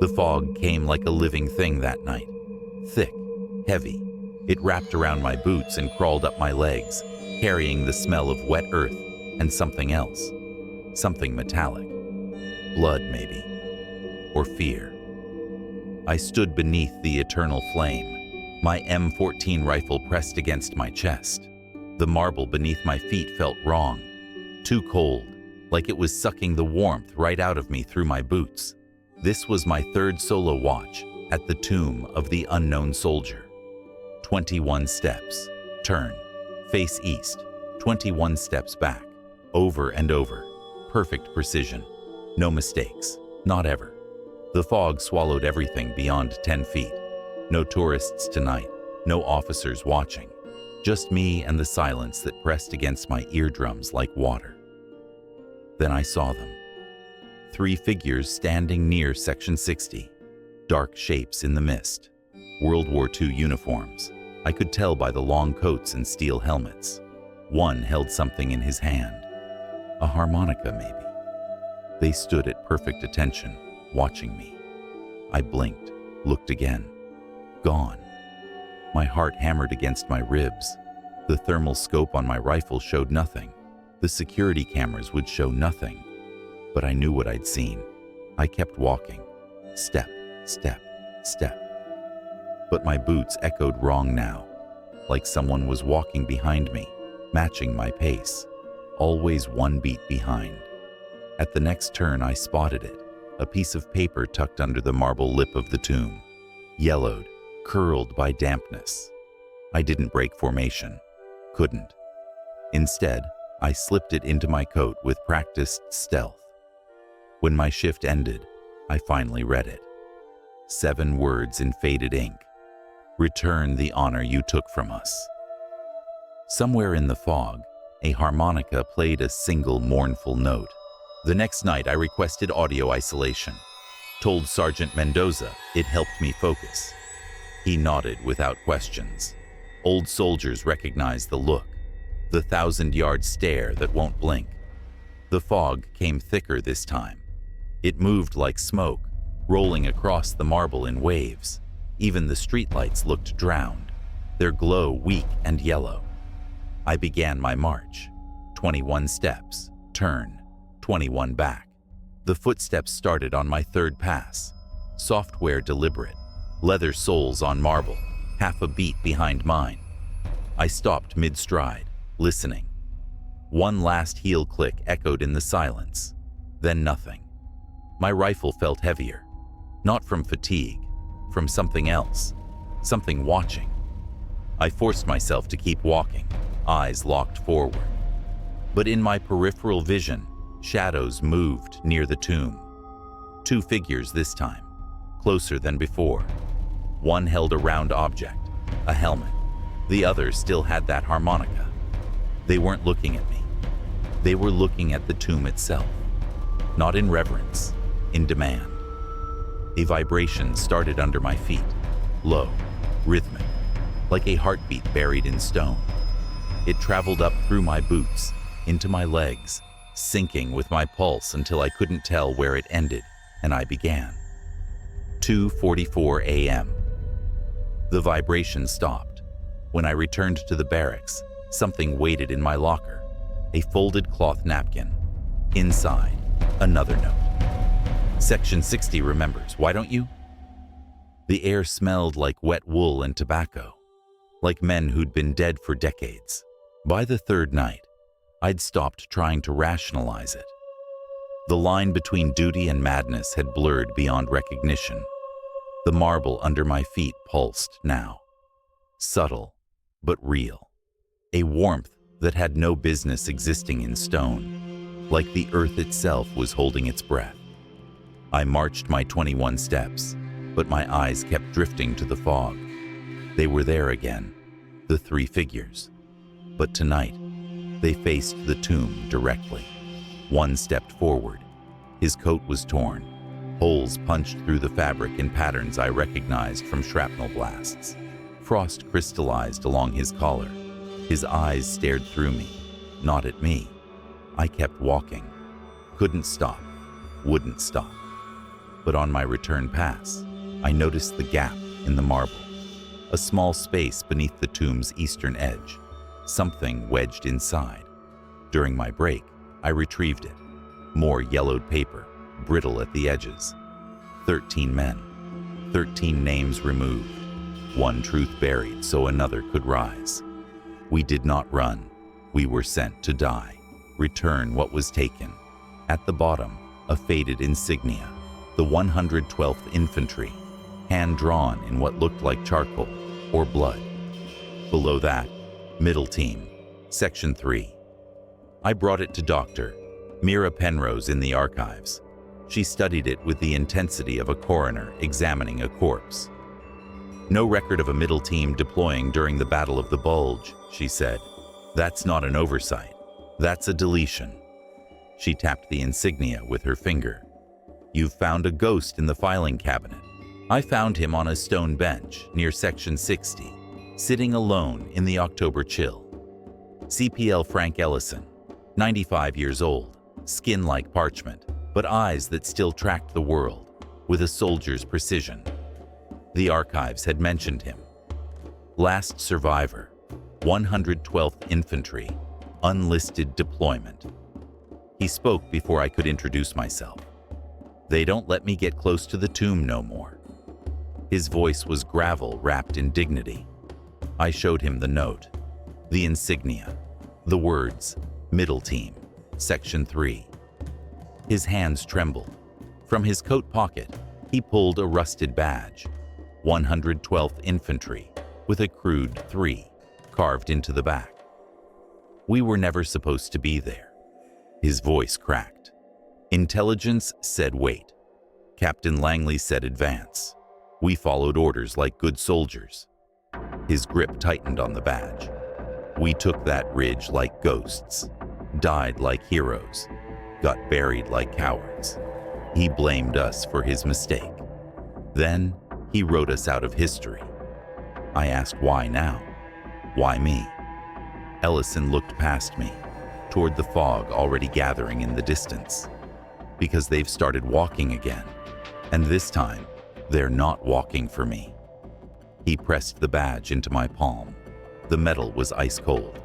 The fog came like a living thing that night. Thick, heavy. It wrapped around my boots and crawled up my legs, carrying the smell of wet earth and something else. Something metallic. Blood, maybe. Or fear. I stood beneath the eternal flame, my M14 rifle pressed against my chest. The marble beneath my feet felt wrong, too cold, like it was sucking the warmth right out of me through my boots. This was my third solo watch at the tomb of the unknown soldier. 21 steps, turn, face east, 21 steps back, over and over, perfect precision, no mistakes, not ever. The fog swallowed everything beyond 10 feet. No tourists tonight, no officers watching, just me and the silence that pressed against my eardrums like water. Then I saw them. 3 figures standing near Section 60, dark shapes in the mist, World War II uniforms. I could tell by the long coats and steel helmets. One held something in his hand, a harmonica maybe. They stood at perfect attention, watching me. I blinked, looked again. Gone. My heart hammered against my ribs. The thermal scope on my rifle showed nothing. The security cameras would show nothing. But I knew what I'd seen. I kept walking. Step, step, step. But my boots echoed wrong now, like someone was walking behind me, matching my pace, always one beat behind. At the next turn, I spotted it, a piece of paper tucked under the marble lip of the tomb, yellowed, curled by dampness. I didn't break formation, couldn't. Instead, I slipped it into my coat with practiced stealth. When my shift ended, I finally read it. 7 words in faded ink. Return the honor you took from us. Somewhere in the fog, a harmonica played a single mournful note. The next night, I requested audio isolation. Told Sergeant Mendoza it helped me focus. He nodded without questions. Old soldiers recognize the look, the 1,000-yard stare that won't blink. The fog came thicker this time. It moved like smoke, rolling across the marble in waves. Even the streetlights looked drowned, their glow weak and yellow. I began my march. 21 steps, turn, 21 back. The footsteps started on my third pass. Software deliberate, leather soles on marble, half a beat behind mine. I stopped mid-stride, listening. One last heel click echoed in the silence, then nothing. My rifle felt heavier, not from fatigue, from something else, something watching. I forced myself to keep walking, eyes locked forward. But in my peripheral vision, shadows moved near the tomb. 2 figures this time, closer than before. One held a round object, a helmet. The other still had that harmonica. They weren't looking at me. They were looking at the tomb itself. Not in reverence, in demand. A vibration started under my feet, low, rhythmic, like a heartbeat buried in stone. It traveled up through my boots, into my legs, sinking with my pulse until I couldn't tell where it ended, and I began. 2:44 a.m. The vibration stopped. When I returned to the barracks, something waited in my locker, a folded cloth napkin. Inside, another note. Section 60 remembers, why don't you? The air smelled like wet wool and tobacco, like men who'd been dead for decades. By the 3rd night, I'd stopped trying to rationalize it. The line between duty and madness had blurred beyond recognition. The marble under my feet pulsed now. Subtle, but real. A warmth that had no business existing in stone, like the earth itself was holding its breath. I marched my 21 steps, but my eyes kept drifting to the fog. They were there again, the 3 figures. But tonight, they faced the tomb directly. One stepped forward. His coat was torn. Holes punched through the fabric in patterns I recognized from shrapnel blasts. Frost crystallized along his collar. His eyes stared through me, not at me. I kept walking. Couldn't stop. Wouldn't stop. But on my return pass, I noticed the gap in the marble, a small space beneath the tomb's eastern edge, something wedged inside. During my break, I retrieved it. More yellowed paper, brittle at the edges. 13 men, 13 names removed, one truth buried so another could rise. We did not run. We were sent to die. Return what was taken. At the bottom, a faded insignia, the 112th Infantry, hand-drawn in what looked like charcoal or blood. Below that, Middle Team, Section 3. I brought it to Dr. Mira Penrose in the archives. She studied it with the intensity of a coroner examining a corpse. No record of a middle team deploying during the Battle of the Bulge, she said. That's not an oversight. That's a deletion. She tapped the insignia with her finger. You've found a ghost in the filing cabinet. I found him on a stone bench near Section 60, sitting alone in the October chill. CPL Frank Ellison, 95 years old, skin like parchment, but eyes that still tracked the world with a soldier's precision. The archives had mentioned him. Last survivor, 112th Infantry, unlisted deployment. He spoke before I could introduce myself. They don't let me get close to the tomb no more. His voice was gravel wrapped in dignity. I showed him the note, the insignia, the words, Middle Team, Section 3. His hands trembled. From his coat pocket, he pulled a rusted badge, 112th Infantry, with a crude 3 carved into the back. We were never supposed to be there. His voice cracked. Intelligence said wait. Captain Langley said advance. We followed orders like good soldiers. His grip tightened on the badge. We took that ridge like ghosts, died like heroes, got buried like cowards. He blamed us for his mistake. Then he wrote us out of history. I asked why now? Why me? Ellison looked past me, toward the fog already gathering in the distance. Because they've started walking again, and this time, they're not walking for me. He pressed the badge into my palm. The metal was ice cold.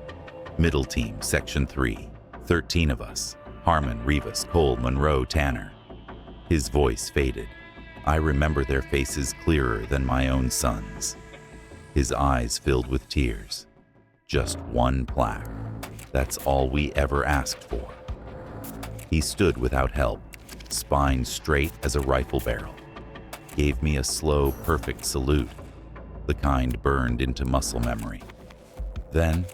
Middle Team, Section 3, 13 of us, Harmon, Rivas, Cole, Monroe, Tanner. His voice faded. I remember their faces clearer than my own son's. His eyes filled with tears. Just one plaque. That's all we ever asked for. He stood without help, spine straight as a rifle barrel. Gave me a slow, perfect salute, the kind burned into muscle memory. Then,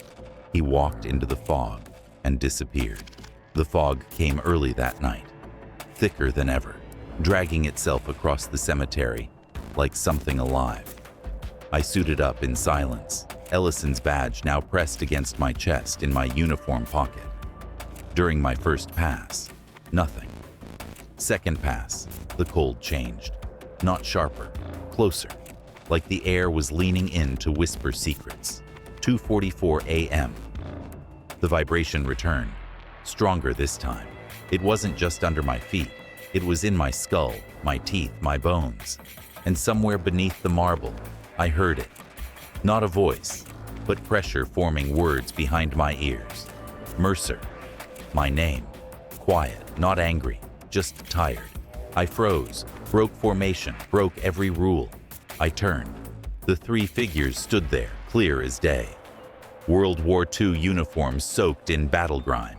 he walked into the fog and disappeared. The fog came early that night, thicker than ever, dragging itself across the cemetery like something alive. I suited up in silence, Ellison's badge now pressed against my chest in my uniform pocket. During my first pass, nothing. Second pass, the cold changed. Not sharper, closer, like the air was leaning in to whisper secrets. 2:44 a.m. The vibration returned, stronger this time. It wasn't just under my feet. It was in my skull, my teeth, my bones. And somewhere beneath the marble, I heard it. Not a voice, but pressure forming words behind my ears. Mercer. My name. Quiet, not angry, just tired. I froze, broke formation, broke every rule. I turned. The 3 figures stood there, clear as day. World War II uniforms soaked in battle grime.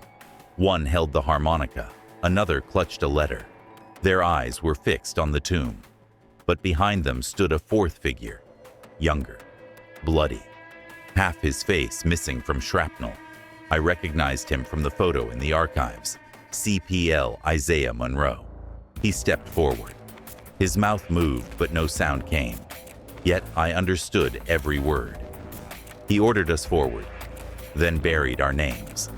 One held the harmonica, another clutched a letter. Their eyes were fixed on the tomb. But behind them stood a 4th figure, younger, bloody, half his face missing from shrapnel. I recognized him from the photo in the archives, CPL Isaiah Monroe. He stepped forward. His mouth moved, but no sound came. Yet I understood every word. He ordered us forward, then buried our names.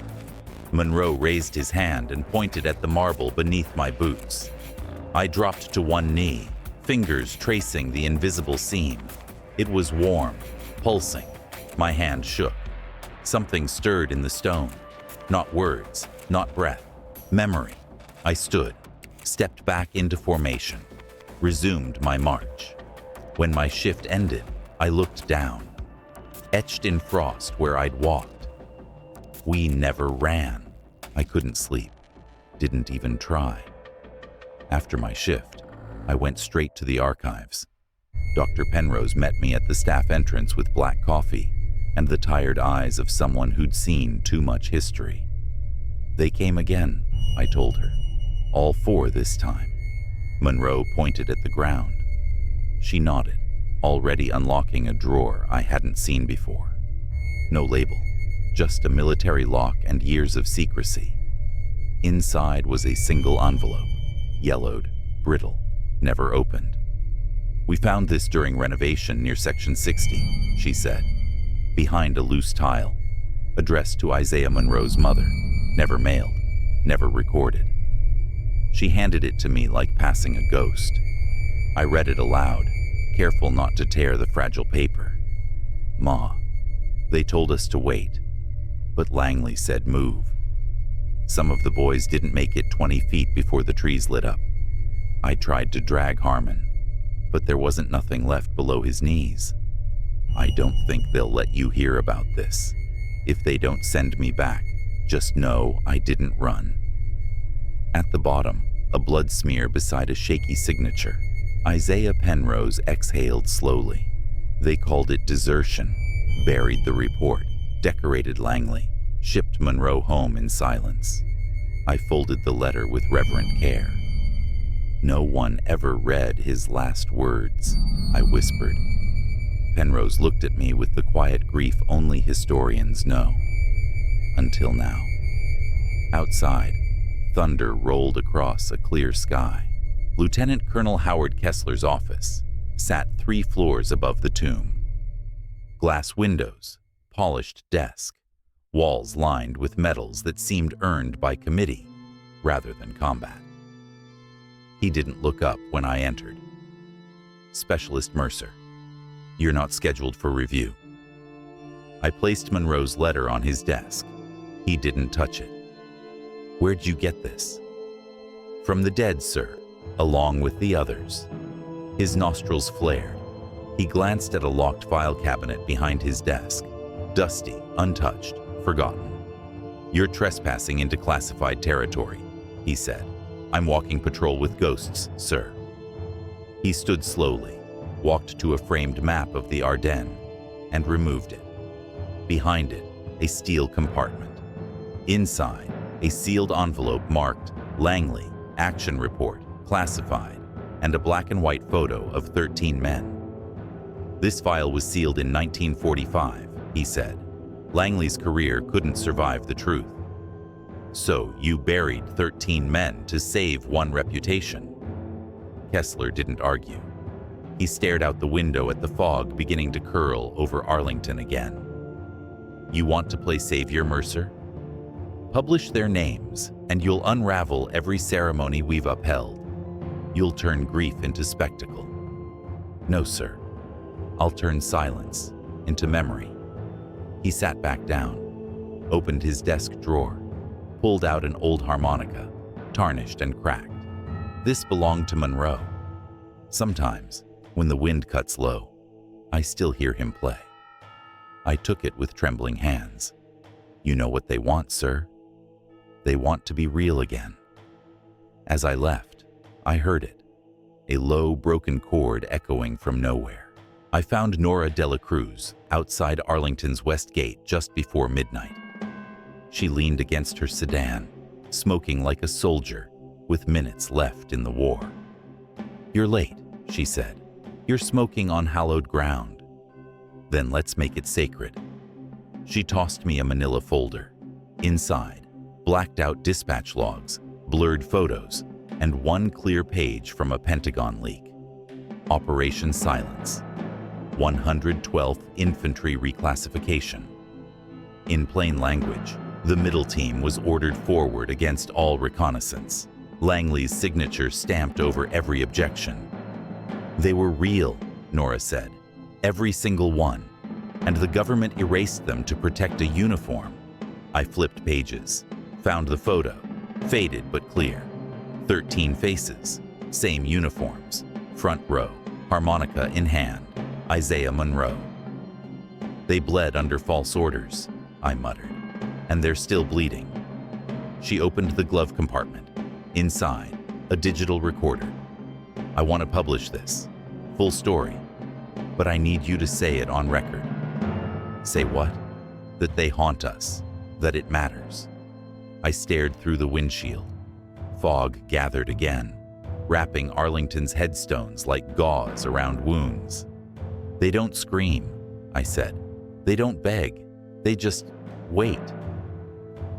Monroe raised his hand and pointed at the marble beneath my boots. I dropped to one knee, fingers tracing the invisible seam. It was warm, pulsing. My hand shook. Something stirred in the stone. Not words, not breath, memory. I stood, stepped back into formation. resumed my march. When my shift ended, I looked down, etched in frost where I'd walked. We never ran. I couldn't sleep, didn't even try. After my shift, I went straight to the archives. Dr. Penrose met me at the staff entrance with black coffee and the tired eyes of someone who'd seen too much history. They came again, I told her. All four this time. Monroe pointed at the ground. She nodded, already unlocking a drawer I hadn't seen before. No label, just a military lock and years of secrecy. Inside was a single envelope, yellowed, brittle, never opened. We found this during renovation near Section 60, she said, behind a loose tile, addressed to Isaiah Monroe's mother, never mailed, never recorded. She handed it to me like passing a ghost. I read it aloud, careful not to tear the fragile paper. Ma, they told us to wait, but Langley said move. Some of the boys didn't make it 20 feet before the trees lit up. I tried to drag Harmon, but there wasn't nothing left below his knees. I don't think they'll let you hear about this. If they don't send me back, just know I didn't run. At the bottom, a blood smear beside a shaky signature. Isaiah Penrose exhaled slowly. They called it desertion, buried the report, decorated Langley, shipped Monroe home in silence. I folded the letter with reverent care. No one ever read his last words, I whispered. Penrose looked at me with the quiet grief only historians know. Until now. Outside, thunder rolled across a clear sky. Lieutenant Colonel Howard Kessler's office sat 3 floors above the tomb. Glass windows, polished desk, walls lined with medals that seemed earned by committee rather than combat. He didn't look up when I entered. Specialist Mercer, you're not scheduled for review. I placed Monroe's letter on his desk. He didn't touch it. Where'd you get this? From the dead, sir, along with the others. His nostrils flared. He glanced at a locked file cabinet behind his desk. Dusty, untouched, forgotten. You're trespassing into classified territory, he said. I'm walking patrol with ghosts, sir. He stood slowly, walked to a framed map of the Ardennes, and removed it. Behind it, a steel compartment. Inside, a sealed envelope marked Langley, Action Report, Classified, and a black and white photo of 13 men. This file was sealed in 1945, he said. Langley's career couldn't survive the truth. So you buried 13 men to save one reputation. Kessler didn't argue. He stared out the window at the fog beginning to curl over Arlington again. You want to play savior, Mercer? Publish their names, and you'll unravel every ceremony we've upheld. You'll turn grief into spectacle. No, sir. I'll turn silence into memory. He sat back down, opened his desk drawer, pulled out an old harmonica, tarnished and cracked. This belonged to Monroe. Sometimes, when the wind cuts low, I still hear him play. I took it with trembling hands. You know what they want, sir? They want to be real again. As I left, I heard it, a low, broken chord echoing from nowhere. I found Nora Dela Cruz outside Arlington's West Gate just before midnight. She leaned against her sedan, smoking like a soldier with minutes left in the war. You're late, she said. You're smoking on hallowed ground. Then let's make it sacred. She tossed me a manila folder. Inside, blacked out dispatch logs, blurred photos, and one clear page from a Pentagon leak. Operation Silence. 112th Infantry Reclassification. In plain language, the middle team was ordered forward against all reconnaissance. Langley's signature stamped over every objection. They were real, Nora said. Every single one. And the government erased them to protect a uniform. I flipped pages, found the photo, faded but clear. 13 faces, same uniforms, Front row, harmonica in hand, Isaiah Monroe. They bled under false orders, I muttered, and they're still bleeding. She opened the glove compartment. Inside, a digital recorder. I want to publish this, full story, but I need you to say it on record. Say what? That they haunt us, that it matters. I stared through the windshield. Fog gathered again, wrapping Arlington's headstones like gauze around wounds. They don't scream, I said. They don't beg. They just wait.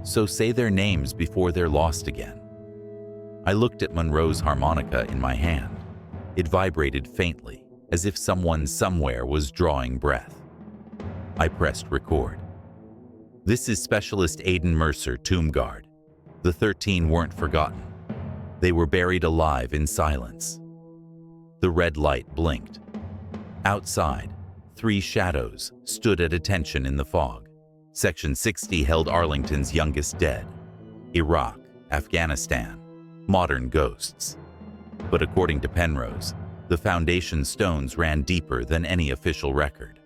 So say their names before they're lost again. I looked at Monroe's harmonica in my hand. It vibrated faintly, as if someone somewhere was drawing breath. I pressed record. This is Specialist Aidan Mercer, Tomb Guard. The 13 weren't forgotten. They were buried alive in silence. The red light blinked. Outside, 3 shadows stood at attention in the fog. Section 60 held Arlington's youngest dead. Iraq, Afghanistan, modern ghosts. But according to Penrose, the foundation stones ran deeper than any official record.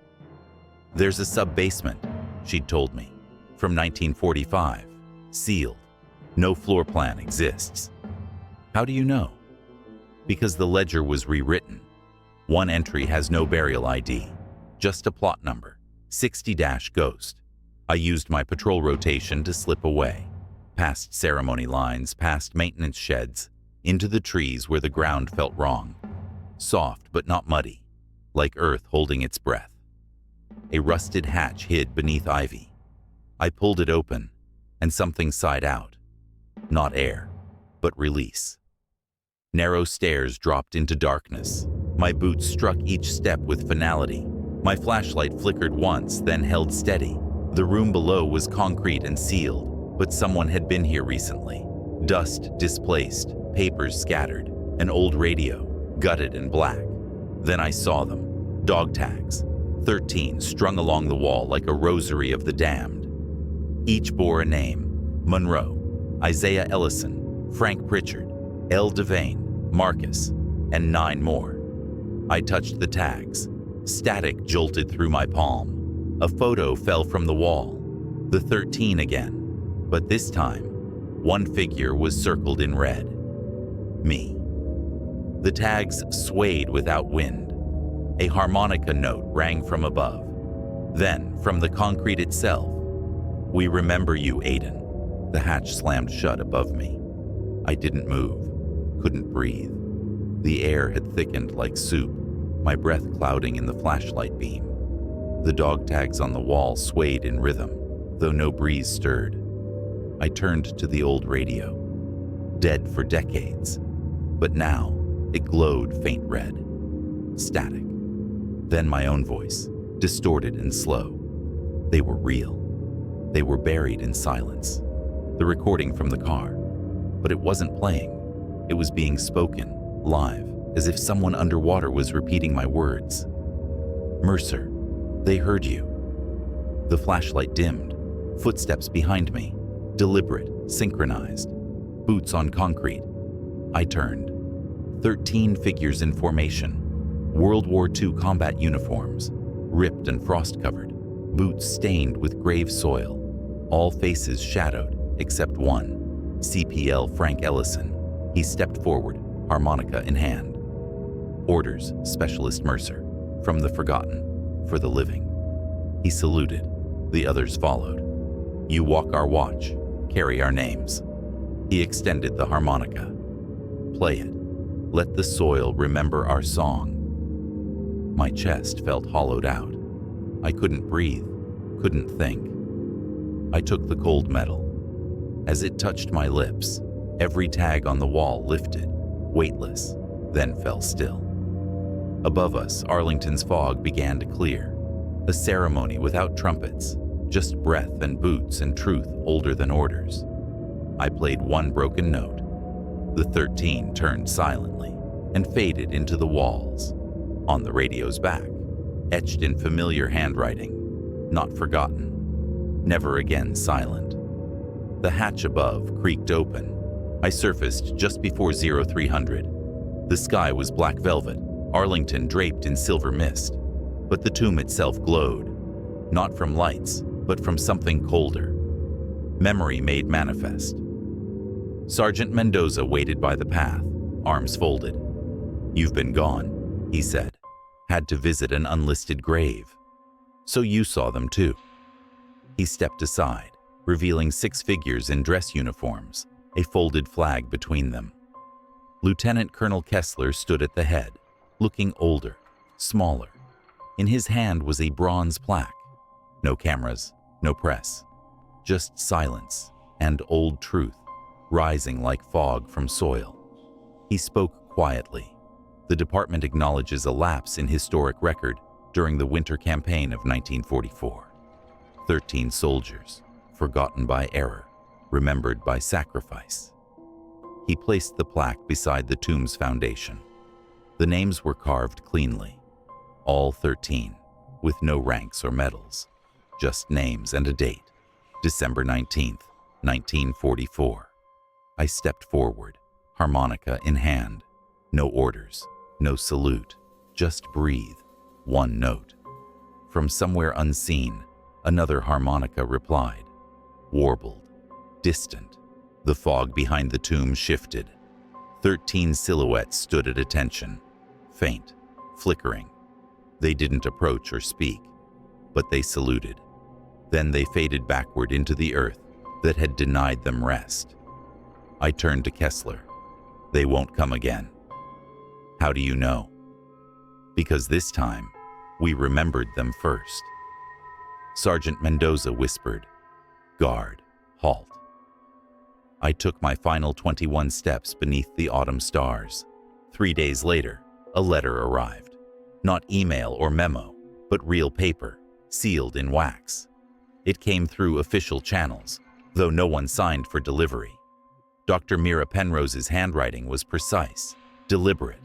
There's a sub-basement, she'd told me, from 1945, sealed. No floor plan exists. How do you know? Because the ledger was rewritten. One entry has no burial ID, just a plot number, 60-Ghost. I used my patrol rotation to slip away, past ceremony lines, past maintenance sheds, into the trees where the ground felt wrong. Soft but not muddy, like earth holding its breath. A rusted hatch hid beneath ivy. I pulled it open, and something sighed out. Not air, but release. Narrow stairs dropped into darkness. My boots struck each step with finality. My flashlight flickered once, then held steady. The room below was concrete and sealed, but someone had been here recently. Dust displaced, papers scattered, an old radio, gutted and black. Then I saw them. Dog tags. 13 strung along the wall like a rosary of the damned. Each bore a name: Monroe, Isaiah Ellison, Frank Pritchard, L. Devane, Marcus, and 9 more. I touched the tags. Static jolted through my palm. A photo fell from the wall. The 13 again. But this time, one figure was circled in red. Me. The tags swayed without wind. A harmonica note rang from above. Then, from the concrete itself, "We remember you, Aidan." The hatch slammed shut above me. I didn't move, couldn't breathe. The air had thickened like soup, my breath clouding in the flashlight beam. The dog tags on the wall swayed in rhythm, though no breeze stirred. I turned to the old radio. Dead for decades, but now it glowed faint red. Static. Then my own voice, distorted and slow. They were real. They were buried in silence. The recording from the car. But it wasn't playing. It was being spoken, live, as if someone underwater was repeating my words. "Mercer, they heard you." The flashlight dimmed. Footsteps behind me. Deliberate, synchronized. Boots on concrete. I turned. 13 figures in formation. World War II combat uniforms, ripped and frost-covered, boots stained with grave soil, all faces shadowed except one, CPL Frank Ellison. He stepped forward, harmonica in hand. "Orders, Specialist Mercer, from the forgotten, for the living." He saluted. The others followed. "You walk our watch, carry our names." He extended the harmonica. "Play it. Let the soil remember our song." My chest felt hollowed out. I couldn't breathe, couldn't think. I took the cold metal. As it touched my lips, every tag on the wall lifted, weightless, then fell still. Above us, Arlington's fog began to clear. A ceremony without trumpets, just breath and boots and truth older than orders. I played one broken note. The 13 turned silently and faded into the walls. On the radio's back, etched in familiar handwriting, "Not forgotten, never again silent." The hatch above creaked open. I surfaced just before 0300. The sky was black velvet, Arlington draped in silver mist, but the tomb itself glowed, not from lights, but from something colder. Memory made manifest. Sergeant Mendoza waited by the path, arms folded. "You've been gone," he said. "Had to visit an unlisted grave. So you saw them too." He stepped aside, revealing 6 figures in dress uniforms, a folded flag between them. Lieutenant Colonel Kessler stood at the head, looking older, smaller. In his hand was a bronze plaque. No cameras, no press, just silence and old truth, rising like fog from soil. He spoke quietly. The department acknowledges a lapse in historic record during the winter campaign of 1944. 13 soldiers, forgotten by error, remembered by sacrifice. He placed the plaque beside the tomb's foundation. The names were carved cleanly. All 13, with no ranks or medals. Just names and a date. December 19th, 1944. I stepped forward, harmonica in hand. No orders, no salute, just breathe. One note. From somewhere unseen, another harmonica replied. Warbled, distant. The fog behind the tomb shifted. 13 silhouettes stood at attention, faint, flickering. They didn't approach or speak, but they saluted. Then they faded backward into the earth that had denied them rest. I turned to Kessler. "They won't come again." "How do you know?" "Because this time, we remembered them first." Sergeant Mendoza whispered, "Guard, halt." I took my final 21 steps beneath the autumn stars. 3 days later, a letter arrived. Not email or memo, but real paper, sealed in wax. It came through official channels, though no one signed for delivery. Dr. Mira Penrose's handwriting was precise, deliberate,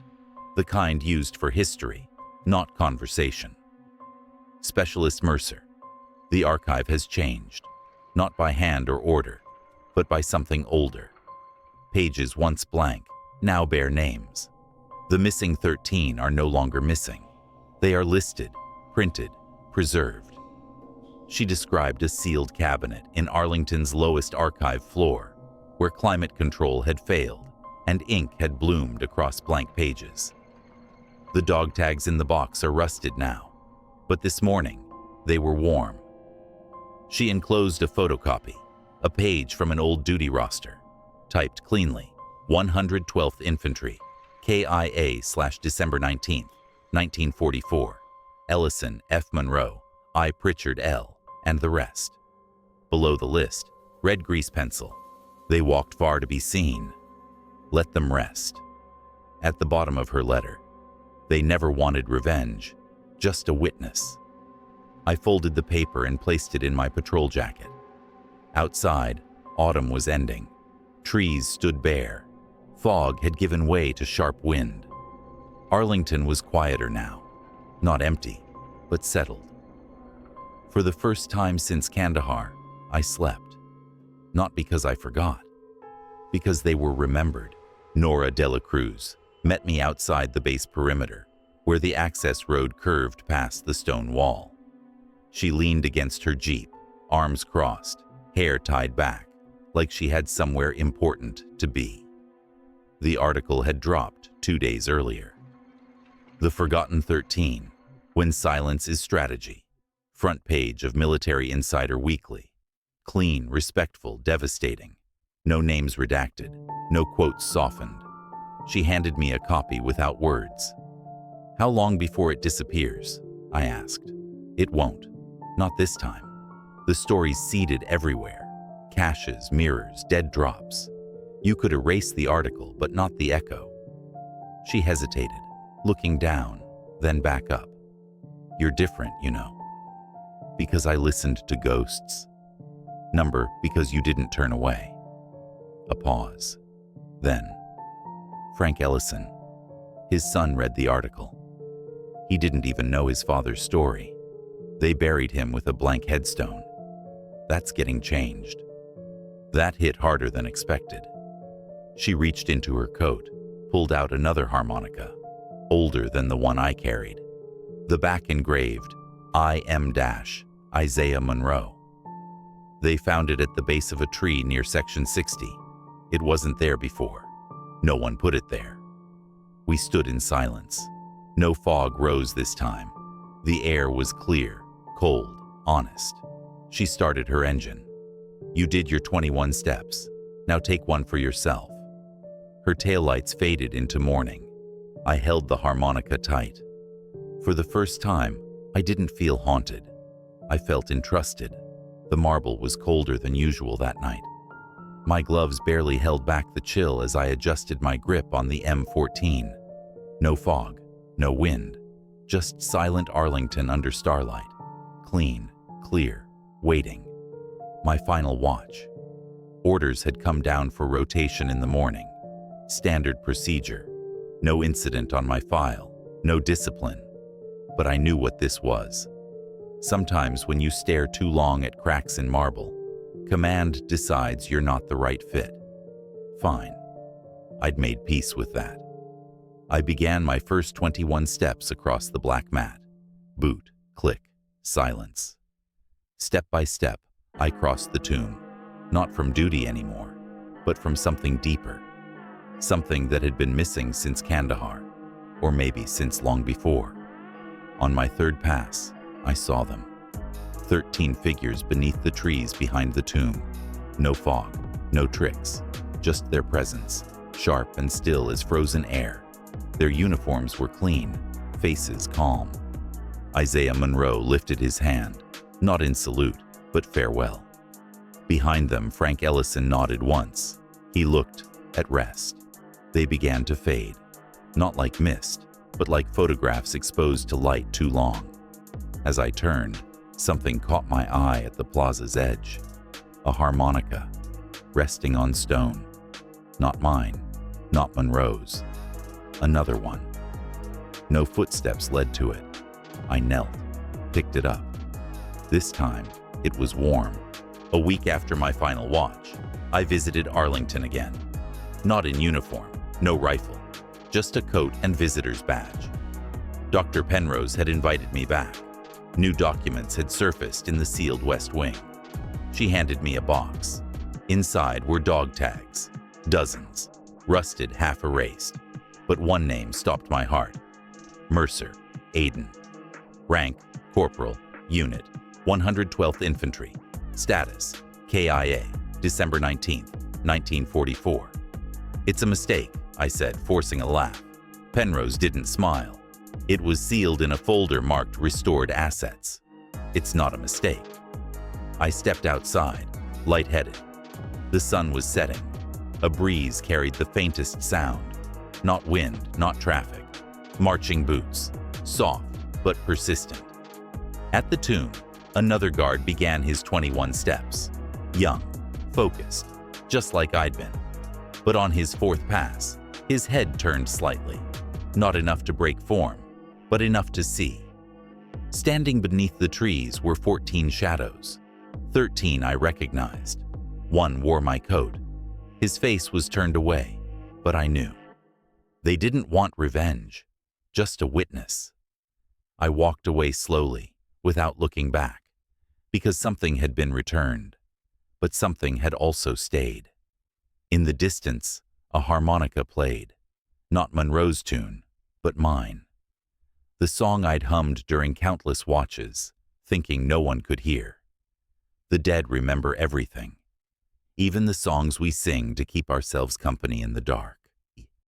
the kind used for history, not conversation. Specialist Mercer. The archive has changed, not by hand or order, but by something older. Pages once blank, now bear names. The missing 13 are no longer missing. They are listed, printed, preserved. She described a sealed cabinet in Arlington's lowest archive floor, where climate control had failed and ink had bloomed across blank pages. The dog tags in the box are rusted now, but this morning they were warm. She enclosed a photocopy, a page from an old duty roster, typed cleanly, 112th Infantry, KIA/December 19th, 1944, Ellison F. Monroe, I. Pritchard L., and the rest. Below the list, red grease pencil. They walked far to be seen. Let them rest. At the bottom of her letter, they never wanted revenge, just a witness. I folded the paper and placed it in my patrol jacket. Outside, autumn was ending. Trees stood bare. Fog had given way to sharp wind. Arlington was quieter now, not empty, but settled. For the first time since Kandahar, I slept. Not because I forgot, because they were remembered. Nora Dela Cruz met me outside the base perimeter, where the access road curved past the stone wall. She leaned against her jeep, arms crossed, hair tied back, like she had somewhere important to be. The article had dropped 2 days earlier. The Forgotten 13, When Silence is Strategy. Front page of Military Insider Weekly. Clean, respectful, devastating. No names redacted, no quotes softened. She handed me a copy without words. "How long before it disappears?" I asked. "It won't. Not this time. The story's seeded everywhere. Caches, mirrors, dead drops. You could erase the article, but not the echo." She hesitated, looking down, then back up. "You're different, you know. Because I listened to ghosts. Number, because you didn't turn away." A pause. Then, Frank Ellison. His son read the article. He didn't even know his father's story. They buried him with a blank headstone. That's getting changed. That hit harder than expected. She reached into her coat, pulled out another harmonica, older than the one I carried. The back engraved, I M Isaiah Monroe. They found it at the base of a tree near Section 60. It wasn't there before. No one put it there. We stood in silence. No fog rose this time. The air was clear, cold, honest. She started her engine. You did your 21 steps. Now take one for yourself. Her taillights faded into morning. I held the harmonica tight. For the first time, I didn't feel haunted. I felt entrusted. The marble was colder than usual that night. My gloves barely held back the chill as I adjusted my grip on the M14. No fog, no wind, just silent Arlington under starlight. Clean, clear, waiting. My final watch. Orders had come down for rotation in the morning. Standard procedure. No incident on my file, no discipline. But I knew what this was. Sometimes when you stare too long at cracks in marble, command decides you're not the right fit. Fine. I'd made peace with that. I began my first 21 steps across the black mat. Boot, click, silence. Step by step, I crossed the tomb, not from duty anymore, but from something deeper. Something that had been missing since Kandahar, or maybe since long before. On my third pass, I saw them. 13 figures beneath the trees behind the tomb. No fog, no tricks, just their presence, sharp and still as frozen air. Their uniforms were clean, faces calm. Isaiah Monroe lifted his hand, not in salute, but farewell. Behind them, Frank Ellison nodded once. He looked at rest. They began to fade, not like mist, but like photographs exposed to light too long. As I turned, something caught my eye at the plaza's edge. A harmonica, resting on stone. Not mine, not Monroe's. Another one. No footsteps led to it. I knelt, picked it up. This time, it was warm. A week after my final watch, I visited Arlington again. Not in uniform, no rifle, just a coat and visitor's badge. Dr. Penrose had invited me back. New documents had surfaced in the sealed West Wing. She handed me a box. Inside were dog tags, dozens, rusted, half erased. But one name stopped my heart. Mercer, Aidan. Rank, Corporal, Unit, 112th Infantry. Status, KIA, December 19th, 1944. It's a mistake, I said, forcing a laugh. Penrose didn't smile. It was sealed in a folder marked Restored Assets. It's not a mistake. I stepped outside, lightheaded. The sun was setting. A breeze carried the faintest sound. Not wind, not traffic. Marching boots, soft but persistent. At the tomb, another guard began his 21 steps. Young, focused, just like I'd been. But on his fourth pass, his head turned slightly. Not enough to break form, but enough to see. Standing beneath the trees were 14 shadows. 13 I recognized. One wore my coat. His face was turned away, but I knew. They didn't want revenge, just a witness. I walked away slowly, without looking back, because something had been returned, but something had also stayed. In the distance, a harmonica played, not Monroe's tune, but mine. The song I'd hummed during countless watches, thinking no one could hear. The dead remember everything, even the songs we sing to keep ourselves company in the dark.